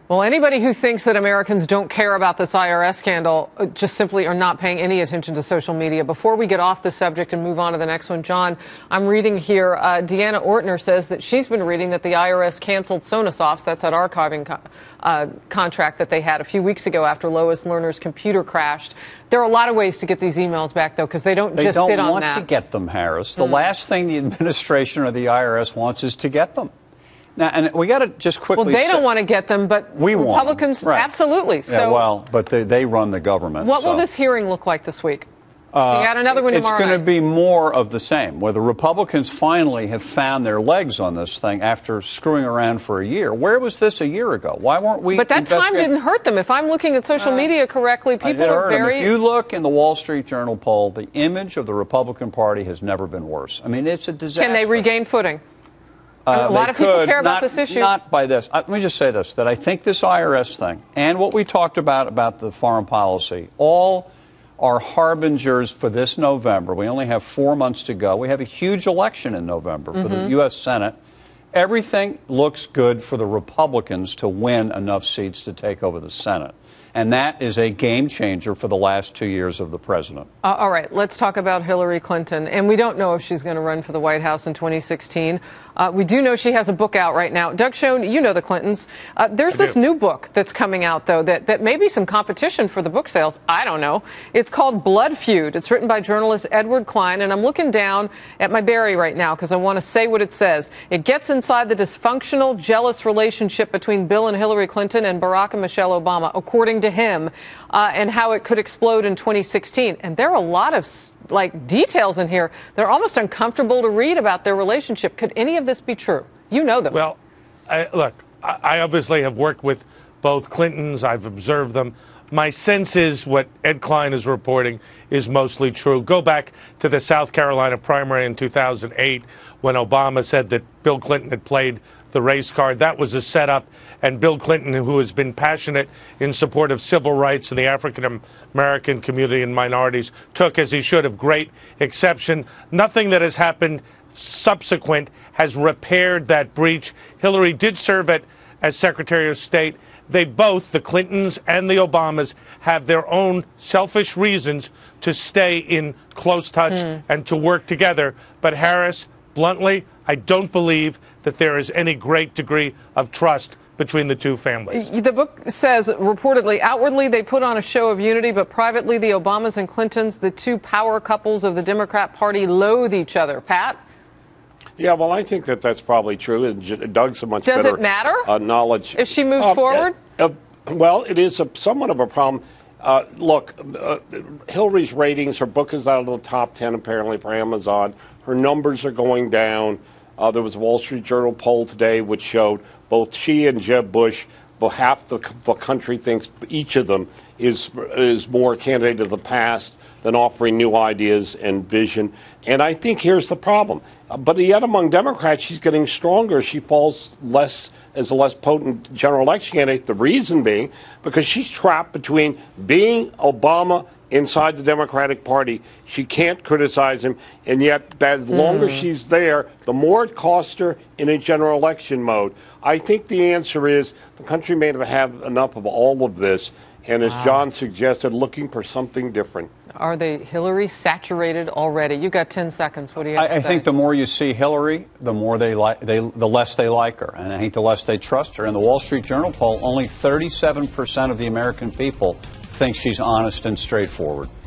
Well, anybody who thinks that Americans don't care about this IRS scandal just simply are not paying any attention to social media. Before we get off the subject and move on to the next one, John, I'm reading here, Deanna Ortner says that she's been reading that the IRS canceled Sonosofts, that's that archiving contract that they had a few weeks ago after Lois Lerner's computer crashed. There are a lot of ways to get these emails back, though, because they don't just sit on that. They don't want to get them, Harris. The last thing the administration or the IRS wants is to get them. Now, and we got to just quickly. Well, they don't want to get them, but we Republicans, right. Absolutely. So, yeah, well, but they run the government. What will this hearing look like this week? So you got another one tomorrow. It's going to be more of the same, where the Republicans finally have found their legs on this thing after screwing around for a year. Where was this a year ago? Why weren't we? But that time didn't hurt them. If I'm looking at social media correctly, people are very. If you look in the Wall Street Journal poll, the image of the Republican Party has never been worse. I mean, it's a disaster. Can they regain footing? A lot of people care about this issue. Not by this. Let me just say this, that I think this IRS thing and what we talked about the foreign policy, all are harbingers for this November. We only have 4 months to go. We have a huge election in November for the U.S. Senate. Everything looks good for the Republicans to win enough seats to take over the Senate. And that is a game changer for the last 2 years of the president. All right, let's talk about Hillary Clinton. And we don't know if she's going to run for the White House in 2016. We do know she has a book out right now. Doug Schoen, you know the Clintons. There's this new book that's coming out, though, that may be some competition for the book sales. I don't know. It's called Blood Feud. It's written by journalist Edward Klein. And I'm looking down at my Barry right now because I want to say what it says. It gets inside the dysfunctional, jealous relationship between Bill and Hillary Clinton and Barack and Michelle Obama, according to him, and how it could explode in 2016. And there are a lot of details in here. They're almost uncomfortable to read about their relationship. Could any of this be true? You know them. Well, I obviously have worked with both Clintons. I've observed them. My sense is what Ed Klein is reporting is mostly true. Go back to the South Carolina primary in 2008 when Obama said that Bill Clinton had played the race card. That was a setup. And Bill Clinton, who has been passionate in support of civil rights and the African-American community and minorities, took, as he should have, great exception. Nothing that has happened subsequent has repaired that breach. Hillary did serve as Secretary of State. They both, the Clintons and the Obamas, have their own selfish reasons to stay in close touch and to work together. But Harris, bluntly, I don't believe that there is any great degree of trust between the two families. The book says, reportedly, outwardly they put on a show of unity, but privately the Obamas and Clintons, the two power couples of the Democrat Party, loathe each other. Pat? Yeah, well, I think that's probably true. And Doug's a much better. Does it matter? Knowledge. If she moves forward? Well, it is somewhat of a problem. Look, Hillary's ratings, her book is out of the top 10 apparently for Amazon. Her numbers are going down. There was a Wall Street Journal poll today which showed both she and Jeb Bush, half the country thinks each of them is more a candidate of the past than offering new ideas and vision. And I think here's the problem. But yet among Democrats, she's getting stronger. She falls less as a less potent general election candidate. The reason being because she's trapped between being Obama inside the Democratic Party. She can't criticize him, and yet the longer she's there, the more it costs her in a general election mode. I think the answer is the country may have enough of all of this, and as John suggested, looking for something different. Are they Hillary saturated already? You got 10 seconds. What do you have to say? I think the more you see Hillary, the more the less they like her, and I think the less they trust her. In the Wall Street Journal poll, only 37% of the American people think she's honest and straightforward.